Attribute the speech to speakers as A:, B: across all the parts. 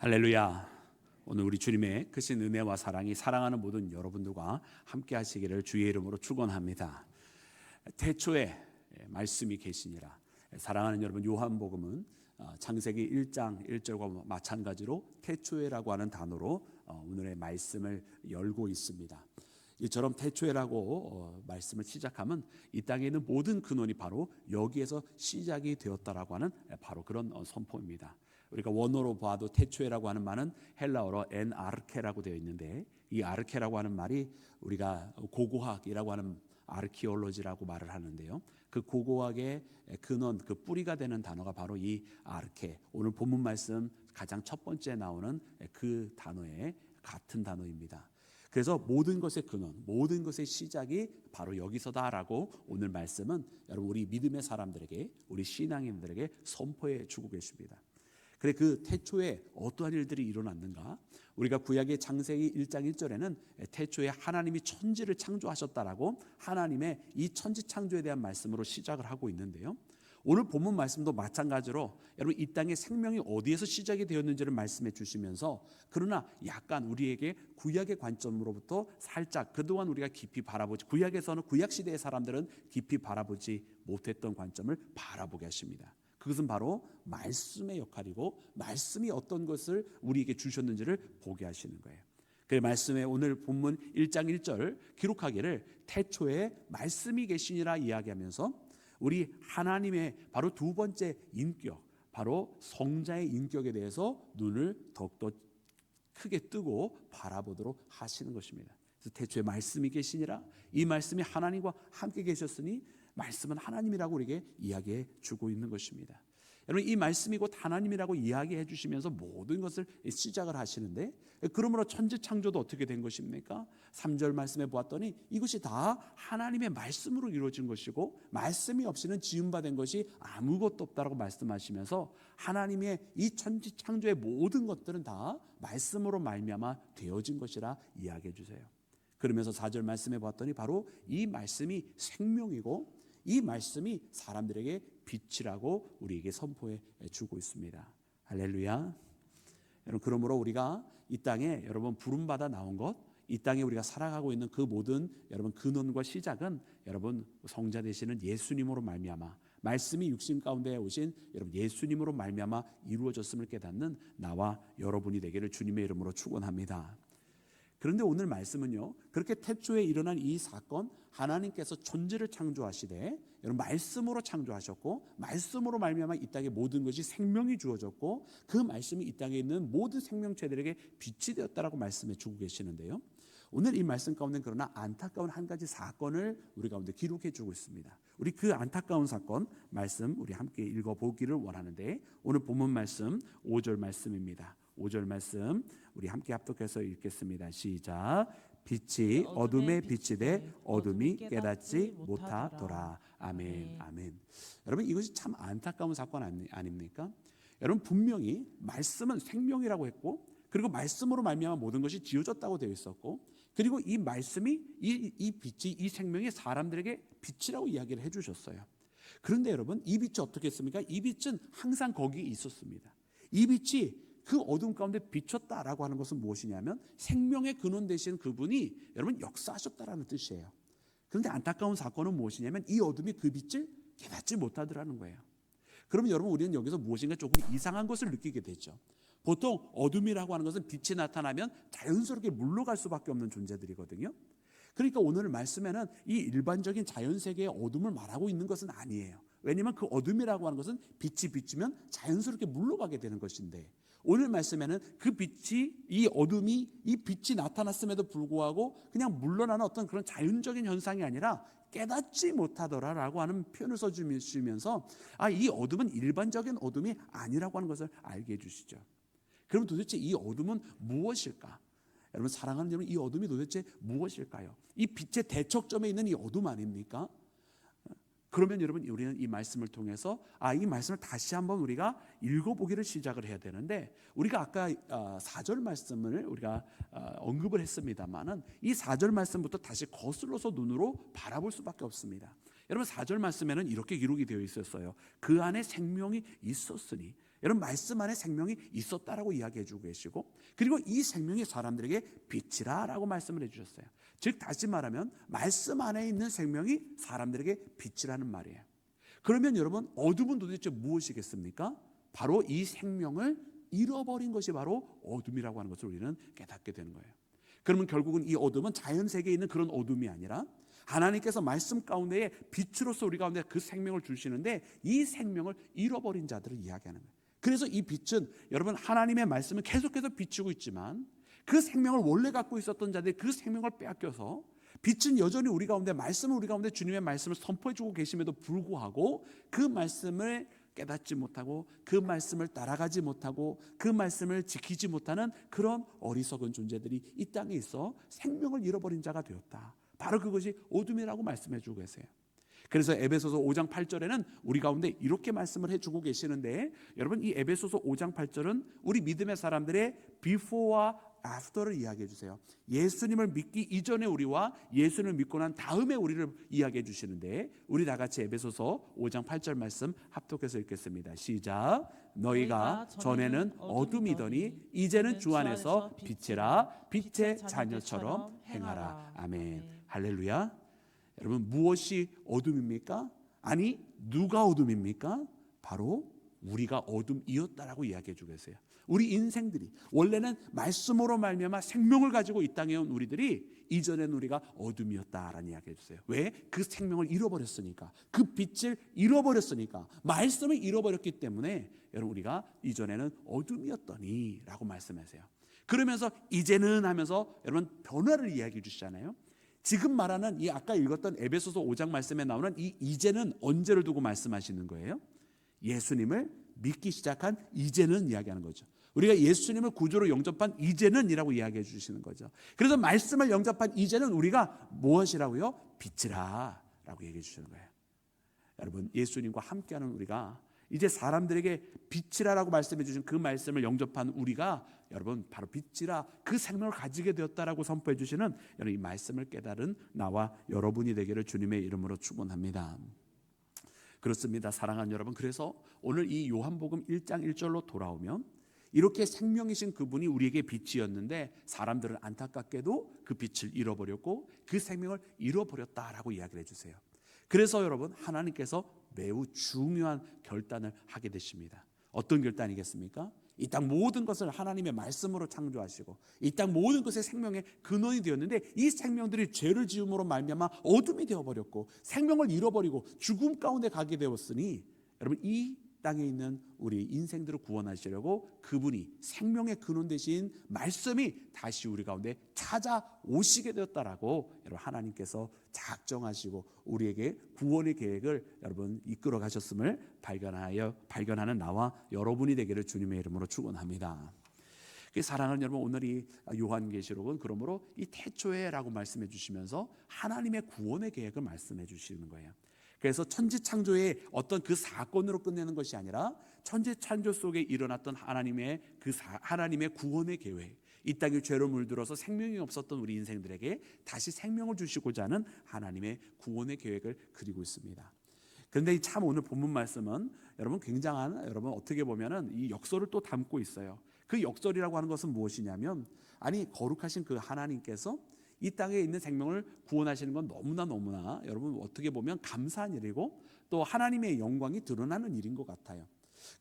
A: 할렐루야. 오늘 우리 주님의 크신 은혜와 사랑이 사랑하는 모든 여러분들과 함께 하시기를 주의 이름으로 축원합니다. 태초에 말씀이 계시니라. 사랑하는 여러분, 요한복음은 창세기 1장 1절과 마찬가지로 태초에라고 하는 단어로 오늘의 말씀을 열고 있습니다. 이처럼 태초에라고 말씀을 시작하면 이 땅에 있는 모든 근원이 바로 여기에서 시작이 되었다라고 하는 바로 그런 선포입니다. 우리가 원어로 봐도 태초에라고 하는 말은 헬라어로 엔아르케라고 되어 있는데, 이 아르케라고 하는 말이 우리가 고고학이라고 하는 아르키올로지라고 말을 하는데요, 그 고고학의 근원, 그 뿌리가 되는 단어가 바로 이 아르케, 오늘 본문 말씀 가장 첫 번째 나오는 그 단어의 같은 단어입니다. 그래서 모든 것의 근원, 모든 것의 시작이 바로 여기서다라고 오늘 말씀은 여러분 우리 믿음의 사람들에게, 우리 신앙인들에게 선포해 주고 계십니다. 그래, 그 태초에 어떠한 일들이 일어났는가? 우리가 구약의 창세기 1장 1절에는 태초에 하나님이 천지를 창조하셨다라고 하나님의 이 천지 창조에 대한 말씀으로 시작을 하고 있는데요, 오늘 본문 말씀도 마찬가지로 여러분 이 땅의 생명이 어디에서 시작이 되었는지를 말씀해 주시면서, 그러나 약간 우리에게 구약의 관점으로부터 살짝 그동안 우리가 깊이 바라보지, 구약에서는 구약 시대의 사람들은 깊이 바라보지 못했던 관점을 바라보게 하십니다. 그것은 바로 말씀의 역할이고, 말씀이 어떤 것을 우리에게 주셨는지를 보게 하시는 거예요. 그 말씀에 오늘 본문 1장 1절 기록하기를 태초에 말씀이 계시니라 이야기하면서 우리 하나님의 바로 두 번째 인격, 바로 성자의 인격에 대해서 눈을 더욱더 크게 뜨고 바라보도록 하시는 것입니다. 그래서 태초에 말씀이 계시니라, 이 말씀이 하나님과 함께 계셨으니 말씀은 하나님이라고 우리에게 이야기해 주고 있는 것입니다. 여러분, 이 말씀이 곧 하나님이라고 이야기해 주시면서 모든 것을 시작을 하시는데, 그러므로 천지 창조도 어떻게 된 것입니까? 3절 말씀에 보았더니 이것이 다 하나님의 말씀으로 이루어진 것이고, 말씀이 없이는 지음받은 것이 아무것도 없다라고 말씀하시면서 하나님의 이 천지 창조의 모든 것들은 다 말씀으로 말미암아 되어진 것이라 이야기해 주세요. 그러면서 4절 말씀에 보았더니 바로 이 말씀이 생명이고, 이 말씀이 사람들에게 빛이라고 우리에게 선포해 주고 있습니다. 할렐루야. 여러분, 그러므로 우리가 이 땅에 여러분 부름받아 나온 것, 이 땅에 우리가 살아가고 있는 그 모든 여러분 근원과 시작은 여러분 성자 되시는 예수님으로 말미암아, 말씀이 육신 가운데 오신 여러분 예수님으로 말미암아 이루어졌음을 깨닫는 나와 여러분이 되기를 주님의 이름으로 축원합니다. 그런데 오늘 말씀은요, 그렇게 태초에 일어난 이 사건, 하나님께서 천지를 창조하시되 여러분 말씀으로 창조하셨고, 말씀으로 말미암아 이 땅에 모든 것이 생명이 주어졌고, 그 말씀이 이 땅에 있는 모든 생명체들에게 빛이 되었다라고 말씀해 주고 계시는데요, 오늘 이 말씀 가운데 그러나 안타까운 한 가지 사건을 우리 가운데 기록해 주고 있습니다. 우리 그 안타까운 사건 말씀 우리 함께 읽어보기를 원하는데, 오늘 본문 말씀 5절 말씀입니다. 5절 말씀 우리 함께 합독해서 읽겠습니다. 시작. 빛이 어둠에 비치되 어둠이 깨닫지 못하더라. 아멘. 아멘. 여러분, 이것이 참 안타까운 사건 아닙니까? 여러분, 분명히 말씀은 생명이라고 했고, 그리고 말씀으로 말미암아 모든 것이 지어졌다고 되어 있었고, 그리고 이 말씀이 이 빛이, 이 생명이 사람들에게 빛이라고 이야기를 해주셨어요. 그런데 여러분, 이 빛이 어떻게 했습니까? 이 빛은 항상 거기에 있었습니다. 이 빛이 그 어둠 가운데 비쳤다라고 하는 것은 무엇이냐면, 생명의 근원 되신 그분이 여러분 역사하셨다라는 뜻이에요. 그런데 안타까운 사건은 무엇이냐면, 이 어둠이 그 빛을 깨닫지 못하더라는 거예요. 그러면 여러분, 우리는 여기서 무엇인가 조금 이상한 것을 느끼게 되죠. 보통 어둠이라고 하는 것은 빛이 나타나면 자연스럽게 물러갈 수밖에 없는 존재들이거든요. 그러니까 오늘 말씀에는 이 일반적인 자연세계의 어둠을 말하고 있는 것은 아니에요. 왜냐하면 그 어둠이라고 하는 것은 빛이 비추면 자연스럽게 물러가게 되는 것인데, 오늘 말씀에는 그 빛이, 이 어둠이, 이 빛이 나타났음에도 불구하고 그냥 물러나는 어떤 그런 자연적인 현상이 아니라 깨닫지 못하더라라고 하는 표현을 써주시면서, 이 어둠은 일반적인 어둠이 아니라고 하는 것을 알게 해주시죠. 그럼 도대체 이 어둠은 무엇일까? 여러분, 사랑하는 여러분, 이 어둠이 도대체 무엇일까요? 이 빛의 대척점에 있는 이 어둠 아닙니까? 그러면 여러분, 우리는 이 말씀을 통해서 이 말씀을 다시 한번 우리가 읽어보기를 시작을 해야 되는데, 우리가 아까 4절 말씀을 우리가 언급을 했습니다만은, 이 4절 말씀부터 다시 거슬러서 눈으로 바라볼 수밖에 없습니다. 여러분, 4절 말씀에는 이렇게 기록이 되어 있었어요. 그 안에 생명이 있었으니. 여러분 말씀 안에 생명이 있었다라고 이야기해 주고 계시고, 그리고 이 생명이 사람들에게 빛이라라고 말씀을 해주셨어요. 즉 다시 말하면 말씀 안에 있는 생명이 사람들에게 빛이라는 말이에요. 그러면 여러분 어둠은 도대체 무엇이겠습니까? 바로 이 생명을 잃어버린 것이 바로 어둠이라고 하는 것을 우리는 깨닫게 되는 거예요. 그러면 결국은 이 어둠은 자연 세계에 있는 그런 어둠이 아니라 하나님께서 말씀 가운데에 빛으로서 우리 가운데 그 생명을 주시는데, 이 생명을 잃어버린 자들을 이야기하는 거예요. 그래서 이 빛은 여러분 하나님의 말씀을 계속해서 비추고 있지만 그 생명을 원래 갖고 있었던 자들이 그 생명을 빼앗겨서, 빛은 여전히 우리 가운데, 말씀을 우리 가운데 주님의 말씀을 선포해 주고 계심에도 불구하고 그 말씀을 깨닫지 못하고 그 말씀을 따라가지 못하고 그 말씀을 지키지 못하는 그런 어리석은 존재들이 이 땅에 있어 생명을 잃어버린 자가 되었다. 바로 그것이 어둠이라고 말씀해 주고 계세요. 그래서 에베소서 5장 8절에는 우리 가운데 이렇게 말씀을 해주고 계시는데, 여러분 이 에베소서 5장 8절은 우리 믿음의 사람들의 before와 after를 이야기해 주세요. 예수님을 믿기 이전에 우리와 예수님을 믿고 난 다음에 우리를 이야기해 주시는데, 우리 다 같이 에베소서 5장 8절 말씀 합독해서 읽겠습니다. 시작. 너희가 전에는 어둠이더니 이제는 주 안에서 빛이라, 빛의 자녀처럼 행하라. 아멘. 할렐루야. 여러분 무엇이 어둠입니까? 아니 누가 어둠입니까? 바로 우리가 어둠이었다라고 이야기해 주고 계세요. 우리 인생들이 원래는 말씀으로 말미암아 생명을 가지고 이 땅에 온 우리들이 이전에는 우리가 어둠이었다라는 이야기해 주세요. 왜? 그 생명을 잃어버렸으니까, 그 빛을 잃어버렸으니까, 말씀을 잃어버렸기 때문에 여러분 우리가 이전에는 어둠이었더니 라고 말씀하세요. 그러면서 이제는 하면서 여러분 변화를 이야기해 주시잖아요. 지금 말하는 이 아까 읽었던 에베소서 5장 말씀에 나오는 이 이제는 언제를 두고 말씀하시는 거예요? 예수님을 믿기 시작한 이제는 이야기하는 거죠. 우리가 예수님을 구주로 영접한 이제는이라고 이야기해 주시는 거죠. 그래서 말씀을 영접한 이제는 우리가 무엇이라고요? 빛이라라고 얘기해 주시는 거예요. 여러분 예수님과 함께하는 우리가 이제 사람들에게 빛이라라고 말씀해 주신 그 말씀을 영접한 우리가 여러분 바로 빛이라, 그 생명을 가지게 되었다라고 선포해 주시는 여러분 이 말씀을 깨달은 나와 여러분이 되기를 주님의 이름으로 축원합니다. 그렇습니다. 사랑하는 여러분, 그래서 오늘 이 요한복음 1장 1절로 돌아오면 이렇게 생명이신 그분이 우리에게 빛이었는데 사람들은 안타깝게도 그 빛을 잃어버렸고 그 생명을 잃어버렸다라고 이야기를 해주세요. 그래서 여러분 하나님께서 매우 중요한 결단을 하게 되십니다. 어떤 결단이겠습니까? 이 땅 모든 것을 하나님의 말씀으로 창조하시고 이 땅 모든 것의 생명의 근원이 되었는데, 이 생명들이 죄를 지음으로 말미암아 어둠이 되어버렸고 생명을 잃어버리고 죽음 가운데 가게 되었으니, 여러분 이 땅에 있는 우리 인생들을 구원하시려고 그분이 생명의 근원 되신 말씀이 다시 우리 가운데 찾아오시게 되었다라고 여러분 하나님께서 작정하시고 우리에게 구원의 계획을 여러분 이끌어 가셨음을 발견하는 나와 여러분이 되기를 주님의 이름으로 축원합니다. 사랑하는 여러분, 오늘 이 요한계시록은 그러므로 이 태초에라고 말씀해 주시면서 하나님의 구원의 계획을 말씀해 주시는 거예요. 그래서 천지창조의 어떤 그 사건으로 끝내는 것이 아니라 천지창조 속에 일어났던 하나님의 하나님의 구원의 계획, 이 땅에 죄로 물들어서 생명이 없었던 우리 인생들에게 다시 생명을 주시고자 하는 하나님의 구원의 계획을 그리고 있습니다. 그런데 참 오늘 본문 말씀은 여러분 굉장한, 여러분 어떻게 보면은 이 역설을 또 담고 있어요. 그 역설이라고 하는 것은 무엇이냐면, 아니 거룩하신 그 하나님께서 이 땅에 있는 생명을 구원하시는 건 너무나 여러분 어떻게 보면 감사한 일이고 또 하나님의 영광이 드러나는 일인 것 같아요.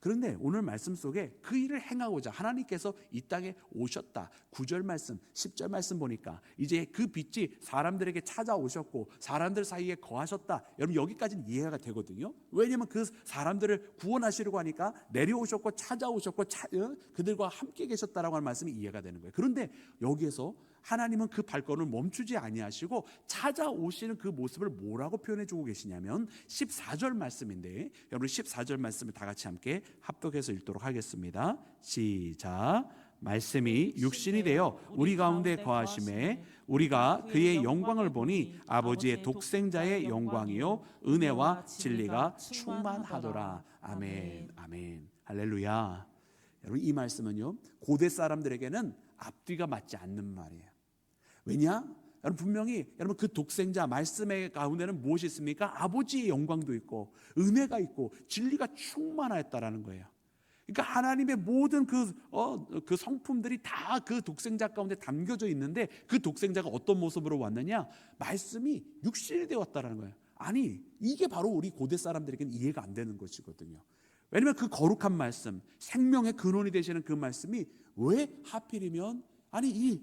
A: 그런데 오늘 말씀 속에 그 일을 행하고자 하나님께서 이 땅에 오셨다. 9절 말씀, 10절 말씀 보니까 이제 그 빛이 사람들에게 찾아오셨고 사람들 사이에 거하셨다. 여러분 여기까지는 이해가 되거든요. 왜냐하면 그 사람들을 구원하시려고 하니까 내려오셨고 찾아오셨고 그들과 함께 계셨다라고 하는 말씀이 이해가 되는 거예요. 그런데 여기에서 하나님은 그 발걸음을 멈추지 아니하시고 찾아오시는 그 모습을 뭐라고 표현해 주고 계시냐면 14절 말씀인데, 여러분 14절 말씀을 다 같이 함께 합독해서 읽도록 하겠습니다. 시작. 말씀이 육신이 되어 우리 가운데 거하심에 우리가 그의 영광을 보니 아버지의 독생자의 영광이요 은혜와 진리가 충만하더라. 아멘. 아멘. 할렐루야. 여러분 이 말씀은요 고대 사람들에게는 앞뒤가 맞지 않는 말이에요. 왜냐? 여러분 분명히 여러분 그 독생자 말씀의 가운데는 무엇이 있습니까? 아버지의 영광도 있고 은혜가 있고 진리가 충만하였다라는 거예요. 그러니까 하나님의 모든 그 성품들이 다 그 독생자 가운데 담겨져 있는데 그 독생자가 어떤 모습으로 왔느냐? 말씀이 육신이 되었다라는 거예요. 아니, 이게 바로 우리 고대 사람들에게는 이해가 안 되는 것이거든요. 왜냐하면 그 거룩한 말씀, 생명의 근원이 되시는 그 말씀이 왜 하필이면 아니 이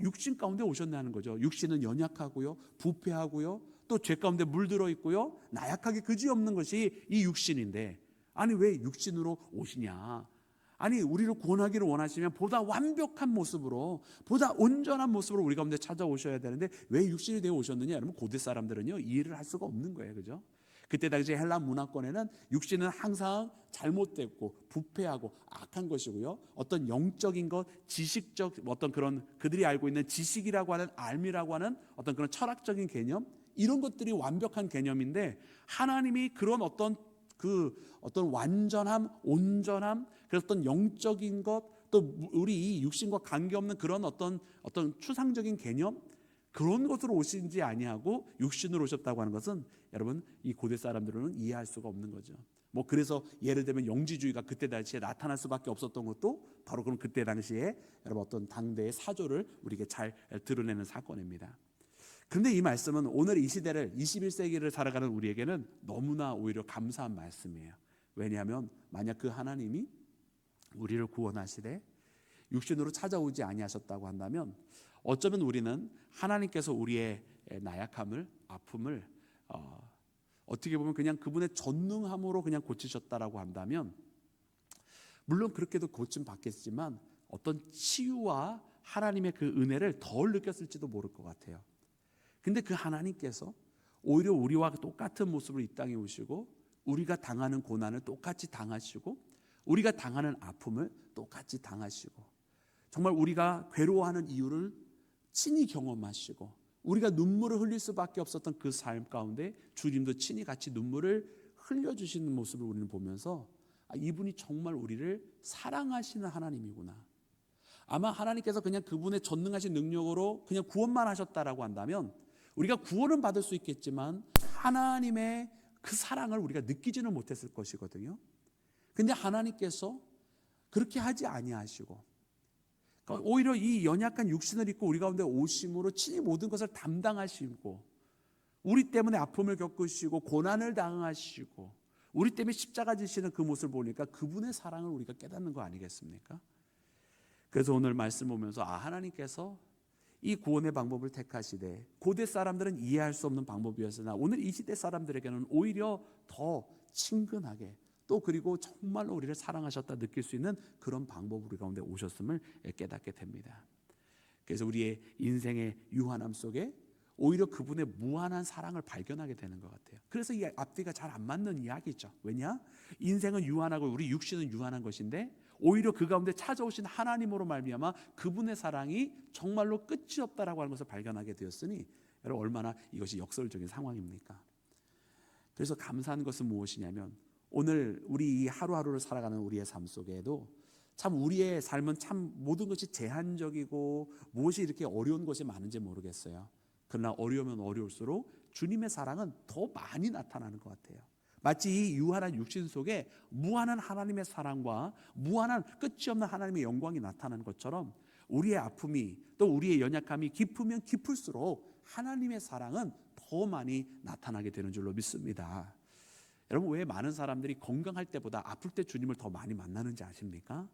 A: 육신 가운데 오셨냐는 거죠. 육신은 연약하고요, 부패하고요, 또 죄 가운데 물들어 있고요, 나약하게 그지없는 것이 이 육신인데, 아니 왜 육신으로 오시냐? 아니 우리를 구원하기를 원하시면 보다 완벽한 모습으로, 보다 온전한 모습으로 우리 가운데 찾아오셔야 되는데 왜 육신이 되어 오셨느냐? 여러분, 고대 사람들은요 이해를 할 수가 없는 거예요, 그죠? 그때 당시 헬라 문화권에는 육신은 항상 잘못됐고 부패하고 악한 것이고요, 어떤 영적인 것, 지식적 어떤 그런 그들이 알고 있는 지식이라고 하는 알미라고 하는 어떤 그런 철학적인 개념, 이런 것들이 완벽한 개념인데, 하나님이 그런 어떤 완전함, 온전함, 그래서 어떤 영적인 것, 또 우리 이 육신과 관계없는 그런 어떤 추상적인 개념, 그런 것으로 오신지 아니하고 육신으로 오셨다고 하는 것은 여러분 이 고대 사람들은 이해할 수가 없는 거죠. 뭐 그래서 예를 들면 영지주의가 그때 당시에 나타날 수밖에 없었던 것도 바로 그런 그때 당시에 여러분 어떤 당대의 사조를 우리에게 잘 드러내는 사건입니다. 그런데 이 말씀은 오늘 이 시대를 21세기를 살아가는 우리에게는 너무나 오히려 감사한 말씀이에요. 왜냐하면 만약 그 하나님이 우리를 구원하시되 육신으로 찾아오지 아니하셨다고 한다면 어쩌면 우리는 하나님께서 우리의 나약함을, 아픔을 어떻게 보면 그냥 그분의 전능함으로 그냥 고치셨다라고 한다면, 물론 그렇게도 고침 받겠지만 어떤 치유와 하나님의 그 은혜를 덜 느꼈을지도 모를 것 같아요. 근데 그 하나님께서 오히려 우리와 똑같은 모습으로 이 땅에 오시고 우리가 당하는 고난을 똑같이 당하시고 우리가 당하는 아픔을 똑같이 당하시고 정말 우리가 괴로워하는 이유를 친히 경험하시고 우리가 눈물을 흘릴 수밖에 없었던 그 삶 가운데 주님도 친히 같이 눈물을 흘려주시는 모습을 우리는 보면서 이분이 정말 우리를 사랑하시는 하나님이구나. 아마 하나님께서 그냥 그분의 전능하신 능력으로 그냥 구원만 하셨다라고 한다면 우리가 구원은 받을 수 있겠지만 하나님의 그 사랑을 우리가 느끼지는 못했을 것이거든요. 근데 하나님께서 그렇게 하지 아니하시고 오히려 이 연약한 육신을 입고 우리 가운데 오심으로 친히 모든 것을 담당하시고 우리 때문에 아픔을 겪으시고 고난을 당하시고 우리 때문에 십자가 지시는 그 모습을 보니까 그분의 사랑을 우리가 깨닫는 거 아니겠습니까? 그래서 오늘 말씀 보면서 하나님께서 이 구원의 방법을 택하시되 고대 사람들은 이해할 수 없는 방법이었으나 오늘 이 시대 사람들에게는 오히려 더 친근하게 또 그리고 정말로 우리를 사랑하셨다 느낄 수 있는 그런 방법으로 우리 가운데 오셨음을 깨닫게 됩니다. 그래서 우리의 인생의 유한함 속에 오히려 그분의 무한한 사랑을 발견하게 되는 것 같아요. 그래서 이 앞뒤가 잘 안 맞는 이야기죠. 왜냐? 인생은 유한하고 우리 육신은 유한한 것인데 오히려 그 가운데 찾아오신 하나님으로 말미암아 그분의 사랑이 정말로 끝이 없다라고 하는 것을 발견하게 되었으니 여러분 얼마나 이것이 역설적인 상황입니까? 그래서 감사한 것은 무엇이냐면 오늘 우리 이 하루하루를 살아가는 우리의 삶 속에도 참 우리의 삶은 참 모든 것이 제한적이고 무엇이 이렇게 어려운 것이 많은지 모르겠어요. 그러나 어려우면 어려울수록 주님의 사랑은 더 많이 나타나는 것 같아요. 마치 이 유한한 육신 속에 무한한 하나님의 사랑과 무한한 끝이 없는 하나님의 영광이 나타나는 것처럼 우리의 아픔이 또 우리의 연약함이 깊으면 깊을수록 하나님의 사랑은 더 많이 나타나게 되는 줄로 믿습니다. 여러분 왜 많은 사람들이 건강할 때보다 아플 때 주님을 더 많이 만나는지 아십니까?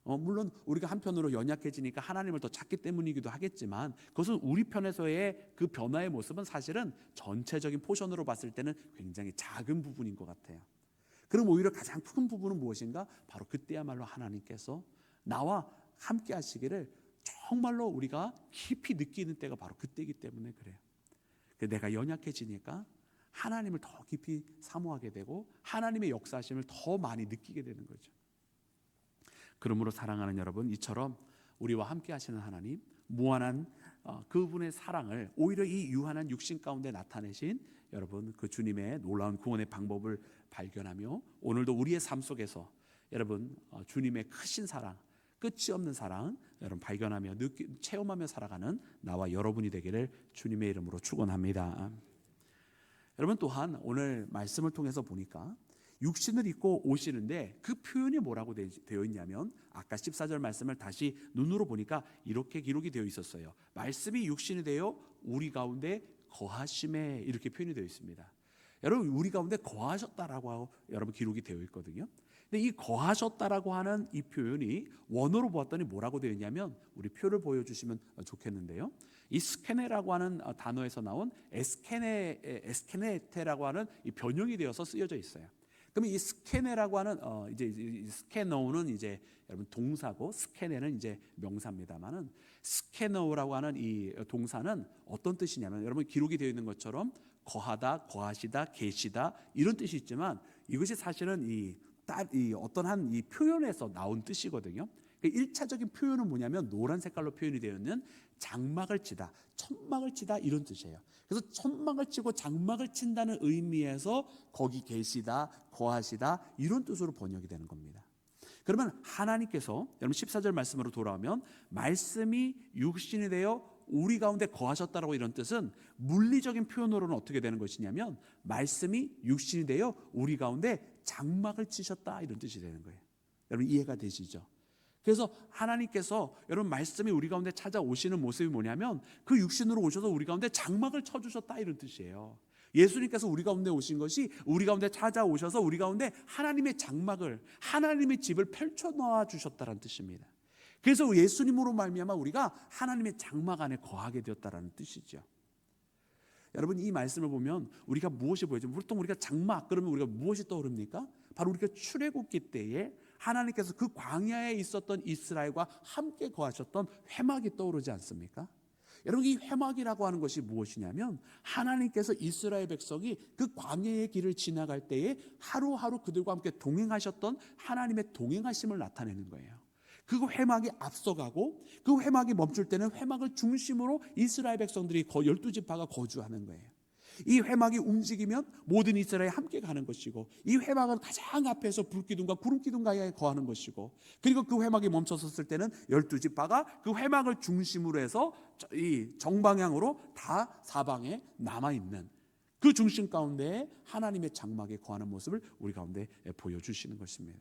A: 물론 우리가 한편으로 연약해지니까 하나님을 더 찾기 때문이기도 하겠지만 그것은 우리 편에서의 그 변화의 모습은 사실은 전체적인 포션으로 봤을 때는 굉장히 작은 부분인 것 같아요. 그럼 오히려 가장 큰 부분은 무엇인가? 바로 그때야말로 하나님께서 나와 함께 하시기를 정말로 우리가 깊이 느끼는 때가 바로 그때이기 때문에 그래요. 내가 연약해지니까 하나님을 더 깊이 사모하게 되고 하나님의 역사하심을 더 많이 느끼게 되는 거죠. 그러므로 사랑하는 여러분, 이처럼 우리와 함께 하시는 하나님, 무한한 그분의 사랑을 오히려 이 유한한 육신 가운데 나타내신 여러분 그 주님의 놀라운 구원의 방법을 발견하며 오늘도 우리의 삶 속에서 여러분 주님의 크신 사랑, 끝이 없는 사랑 여러분 발견하며 체험하며 살아가는 나와 여러분이 되기를 주님의 이름으로 축원합니다. 여러분 또한 오늘 말씀을 통해서 보니까 육신을 입고 오시는데 그 표현이 뭐라고 되어 있냐면 아까 14절 말씀을 다시 눈으로 보니까 이렇게 기록이 되어 있었어요. 말씀이 육신이 되어 우리 가운데 거하심에 이렇게 표현이 되어 있습니다. 여러분 우리 가운데 거하셨다라고 여러분 기록이 되어 있거든요. 근데 이 거하셨다라고 하는 이 표현이 원어로 보았더니 뭐라고 되어 있냐면 우리 표를 보여주시면 좋겠는데요. 이 스케네라고 하는 단어에서 나온 에스케네테라고 하는 이 변형이 되어서 쓰여져 있어요. 그러면 이 스케네라고 하는 이제 이 스케노는 이제 여러분 동사고 스케네는 이제 명사입니다만은 스케노라고 하는 이 동사는 어떤 뜻이냐면 여러분 기록이 되어 있는 것처럼 거하다, 거하시다, 계시다 이런 뜻이 있지만 이것이 사실은 이 어떤 한 이 표현에서 나온 뜻이거든요. 1차적인 표현은 뭐냐면 노란 색깔로 표현이 되어 있는 장막을 치다, 천막을 치다 이런 뜻이에요. 그래서 천막을 치고 장막을 친다는 의미에서 거기 계시다, 거하시다 이런 뜻으로 번역이 되는 겁니다. 그러면 하나님께서 여러분 14절 말씀으로 돌아오면 말씀이 육신이 되어 우리 가운데 거하셨다라고 이런 뜻은 물리적인 표현으로는 어떻게 되는 것이냐면 말씀이 육신이 되어 우리 가운데 장막을 치셨다 이런 뜻이 되는 거예요. 여러분 이해가 되시죠? 그래서 하나님께서 여러분 말씀이 우리 가운데 찾아오시는 모습이 뭐냐면 그 육신으로 오셔서 우리 가운데 장막을 쳐주셨다 이런 뜻이에요. 예수님께서 우리 가운데 오신 것이 우리 가운데 찾아오셔서 우리 가운데 하나님의 장막을 하나님의 집을 펼쳐놓아 주셨다는 뜻입니다. 그래서 예수님으로 말미암아 우리가 하나님의 장막 안에 거하게 되었다라는 뜻이죠. 여러분 이 말씀을 보면 우리가 무엇이 보여요? 보통 우리가 장막 그러면 우리가 무엇이 떠오릅니까? 바로 우리가 출애굽기 때에 하나님께서 그 광야에 있었던 이스라엘과 함께 거하셨던 회막이 떠오르지 않습니까? 여러분 이 회막이라고 하는 것이 무엇이냐면 하나님께서 이스라엘 백성이 그 광야의 길을 지나갈 때에 하루하루 그들과 함께 동행하셨던 하나님의 동행하심을 나타내는 거예요. 그 회막이 앞서가고 그 회막이 멈출 때는 회막을 중심으로 이스라엘 백성들이 12지파가 거주하는 거예요. 이 회막이 움직이면 모든 이스라엘이 함께 가는 것이고 이 회막은 가장 앞에서 불기둥과 구름기둥 가까이에 거하는 것이고 그리고 그 회막이 멈춰섰을 때는 12지파가 그 회막을 중심으로 해서 이 정방향으로 다 사방에 남아있는 그 중심 가운데 하나님의 장막에 거하는 모습을 우리 가운데 보여주시는 것입니다.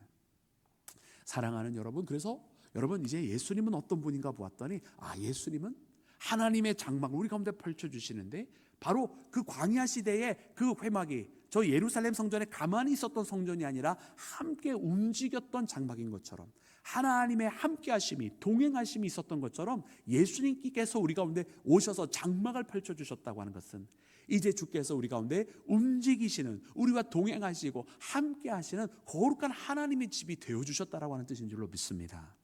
A: 사랑하는 여러분, 그래서 여러분 이제 예수님은 어떤 분인가 보았더니 예수님은 하나님의 장막을 우리 가운데 펼쳐주시는데 바로 그 광야 시대의 그 회막이 저 예루살렘 성전에 가만히 있었던 성전이 아니라 함께 움직였던 장막인 것처럼 하나님의 함께 하심이 동행하심이 있었던 것처럼 예수님께서 우리 가운데 오셔서 장막을 펼쳐주셨다고 하는 것은 이제 주께서 우리 가운데 움직이시는 우리와 동행하시고 함께 하시는 거룩한 하나님의 집이 되어주셨다라고 하는 뜻인 줄로 믿습니다.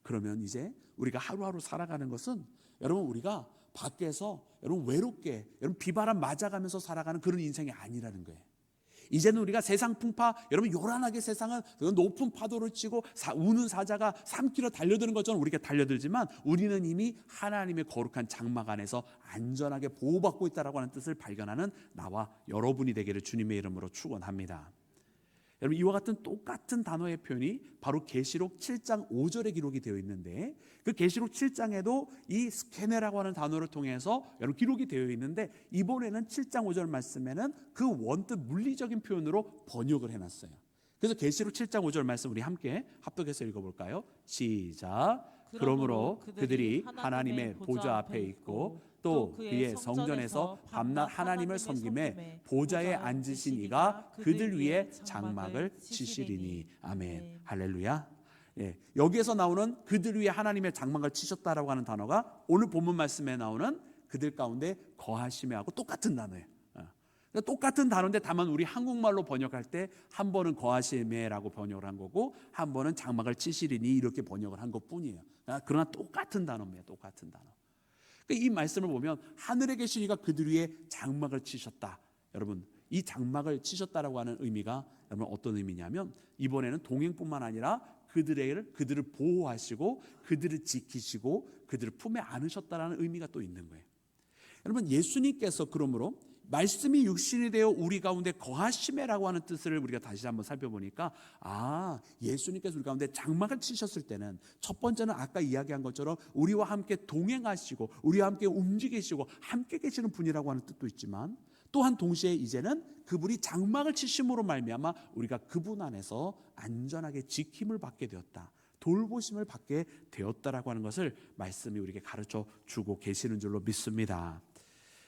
A: 그러면 이제 우리가 하루하루 살아가는 것은 여러분 우리가 밖에서 여러분 외롭게 여러분 비바람 맞아가면서 살아가는 그런 인생이 아니라는 거예요. 이제는 우리가 세상 풍파 여러분 요란하게 세상은 높은 파도를 치고 우는 사자가 3km 달려드는 것처럼 우리가 달려들지만 우리는 이미 하나님의 거룩한 장막 안에서 안전하게 보호받고 있다라고 하는 뜻을 발견하는 나와 여러분이 되기를 주님의 이름으로 축원합니다. 여러분 이와 같은 똑같은 단어의 표현이 바로 계시록 7장 5절에 기록이 되어 있는데 그 계시록 7장에도 이 스케네라고 하는 단어를 통해서 여러분 기록이 되어 있는데 이번에는 7장 5절 말씀에는 그 원뜻 물리적인 표현으로 번역을 해놨어요. 그래서 계시록 7장 5절 말씀 우리 함께 합독해서 읽어볼까요? 시작. 그러므로 그들이 하나님의 보좌 앞에 있고 또 그의 성전에서 밤낮 하나님을 섬김에 보좌에 앉으신 이가 그들 위에 장막을 치시리니. 아멘. 할렐루야. 여기에서 나오는 그들 위에 하나님의 장막을 치셨다라고 하는 단어가 오늘 본문 말씀에 나오는 그들 가운데 거하심에 하고 똑같은 단어예요. 똑같은 단어인데 다만 우리 한국말로 번역할 때 한 번은 거하심에라고 번역을 한 거고 한 번은 장막을 치시리니 이렇게 번역을 한 것뿐이에요. 그러나 똑같은 단어입니다. 똑같은 단어. 이 말씀을 보면 하늘에 계신 이가 그들 위에 장막을 치셨다. 여러분 이 장막을 치셨다라고 하는 의미가 여러분 어떤 의미냐면 이번에는 동행뿐만 아니라 그들을 보호하시고 그들을 지키시고 그들을 품에 안으셨다라는 의미가 또 있는 거예요. 여러분 예수님께서 그러므로 말씀이 육신이 되어 우리 가운데 거하심에라고 하는 뜻을 우리가 다시 한번 살펴보니까 예수님께서 우리 가운데 장막을 치셨을 때는 첫 번째는 아까 이야기한 것처럼 우리와 함께 동행하시고 우리와 함께 움직이시고 함께 계시는 분이라고 하는 뜻도 있지만 또한 동시에 이제는 그분이 장막을 치심으로 말미암아 우리가 그분 안에서 안전하게 지킴을 받게 되었다. 돌보심을 받게 되었다라고 하는 것을 말씀이 우리에게 가르쳐 주고 계시는 줄로 믿습니다.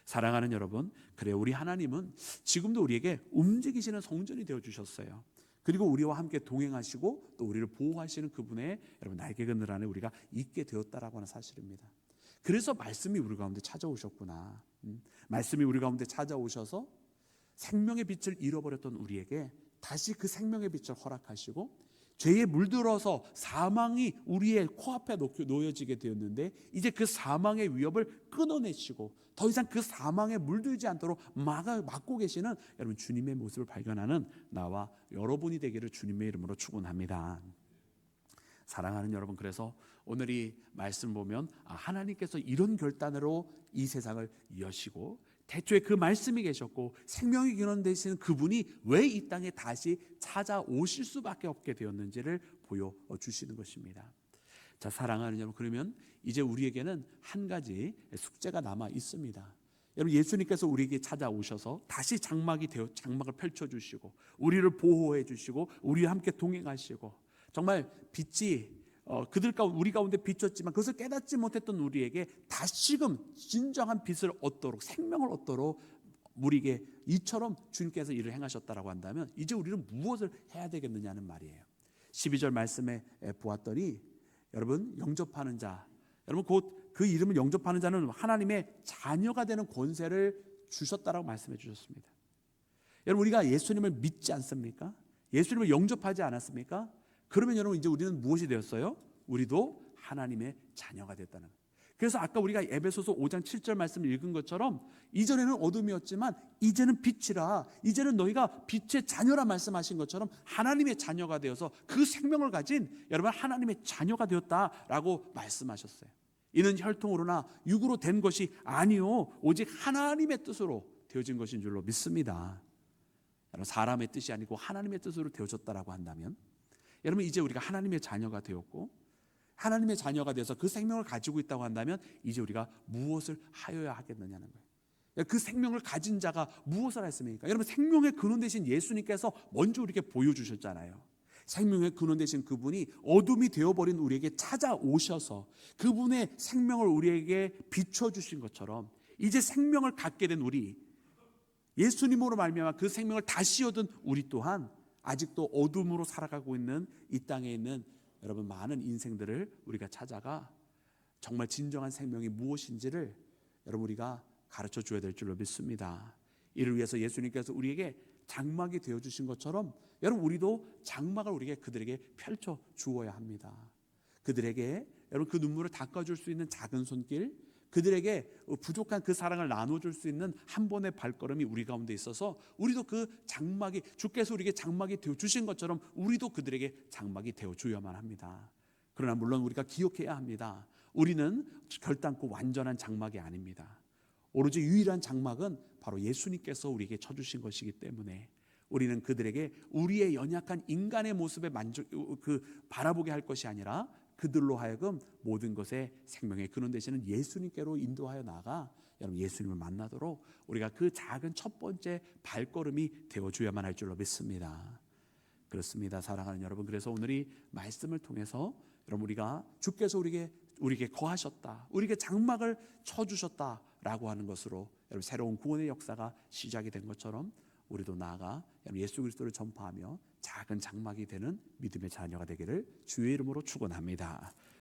A: 사랑하는 여러분, 그래 우리 하나님은 지금도 우리에게 움직이시는 성전이 되어 주셨어요. 그리고 우리와 함께 동행하시고 또 우리를 보호하시는 그분의 여러분 날개 그늘 안에 우리가 있게 되었다라고 하는 사실입니다. 그래서 말씀이 우리 가운데 찾아오셨구나. 말씀이 우리 가운데 찾아오셔서 생명의 빛을 잃어버렸던 우리에게 다시 그 생명의 빛을 허락하시고 죄에 물들어서 사망이 우리의 코앞에 놓여지게 되었는데 이제 그 사망의 위협을 끊어내시고 더 이상 그 사망에 물들지 않도록 막고 계시는 여러분 주님의 모습을 발견하는 나와 여러분이 되기를 주님의 이름으로 축원합니다. 사랑하는 여러분, 그래서 오늘 이 말씀 보면 하나님께서 이런 결단으로 이 세상을 여시고 태초에 그 말씀이 계셨고 생명이 근원되시는 그분이 왜 이 땅에 다시 찾아오실 수밖에 없게 되었는지를 보여주시는 것입니다. 자, 사랑하는 여러분, 그러면 이제 우리에게는 한 가지 숙제가 남아 있습니다. 여러분, 예수님께서 우리에게 찾아오셔서 다시 장막을 펼쳐주시고 우리를 보호해 주시고 우리와 함께 동행하시고 정말 빛이 우리 가운데 비쳤지만 그것을 깨닫지 못했던 우리에게 다시금 진정한 빛을 얻도록 생명을 얻도록 우리에게 이처럼 주님께서 일을 행하셨다라고 한다면 이제 우리는 무엇을 해야 되겠느냐는 말이에요. 12절 말씀에 보았더니 여러분 영접하는 자, 여러분 곧 그 이름을 영접하는 자는 하나님의 자녀가 되는 권세를 주셨다라고 말씀해 주셨습니다. 여러분 우리가 예수님을 믿지 않습니까? 예수님을 영접하지 않았습니까? 그러면 여러분 이제 우리는 무엇이 되었어요? 우리도 하나님의 자녀가 됐다는 거예요. 그래서 아까 우리가 에베소서 5장 7절 말씀을 읽은 것처럼 이전에는 어둠이었지만 이제는 빛이라, 이제는 너희가 빛의 자녀라 말씀하신 것처럼 하나님의 자녀가 되어서 그 생명을 가진 여러분 하나님의 자녀가 되었다라고 말씀하셨어요. 이는 혈통으로나 육으로 된 것이 아니요 오직 하나님의 뜻으로 되어진 것인 줄로 믿습니다. 여러분 사람의 뜻이 아니고 하나님의 뜻으로 되어졌다라고 한다면 여러분 이제 우리가 하나님의 자녀가 되었고 하나님의 자녀가 돼서 그 생명을 가지고 있다고 한다면 이제 우리가 무엇을 하여야 하겠느냐는 거예요. 그 생명을 가진 자가 무엇을 했습니까? 여러분 생명의 근원 되신 예수님께서 먼저 우리에게 보여주셨잖아요. 생명의 근원 되신 그분이 어둠이 되어버린 우리에게 찾아오셔서 그분의 생명을 우리에게 비춰주신 것처럼 이제 생명을 갖게 된 우리, 예수님으로 말미암아 그 생명을 다시 얻은 우리 또한 아직도 어둠으로 살아가고 있는 이 땅에 있는 여러분 많은 인생들을 우리가 찾아가 정말 진정한 생명이 무엇인지를 여러분 우리가 가르쳐 줘야 될 줄로 믿습니다. 이를 위해서 예수님께서 우리에게 장막이 되어 주신 것처럼 여러분 우리도 장막을 우리에게 그들에게 펼쳐 주어야 합니다. 그들에게 여러분 그 눈물을 닦아줄 수 있는 작은 손길, 그들에게 부족한 그 사랑을 나눠줄 수 있는 한 번의 발걸음이 우리 가운데 있어서 우리도 그 장막이, 주께서 우리에게 장막이 되어주신 것처럼 우리도 그들에게 장막이 되어줘야만 합니다. 그러나 물론 우리가 기억해야 합니다. 우리는 결단코 완전한 장막이 아닙니다. 오로지 유일한 장막은 바로 예수님께서 우리에게 쳐주신 것이기 때문에 우리는 그들에게 우리의 연약한 인간의 모습에 바라보게 할 것이 아니라 그들로 하여금 모든 것에 생명의 근원 되시는 예수님께로 인도하여 나가 여러분 예수님을 만나도록 우리가 그 작은 첫 번째 발걸음이 되어줘야만 할 줄로 믿습니다. 그렇습니다. 사랑하는 여러분, 그래서 오늘 이 말씀을 통해서 여러분 우리가 주께서 우리에게 거하셨다, 우리에게 장막을 쳐주셨다라고 하는 것으로 여러분 새로운 구원의 역사가 시작이 된 것처럼 우리도 나아가 예수 그리스도를 전파하며 작은 장막이 되는 믿음의 자녀가 되기를 주의 이름으로 축원합니다.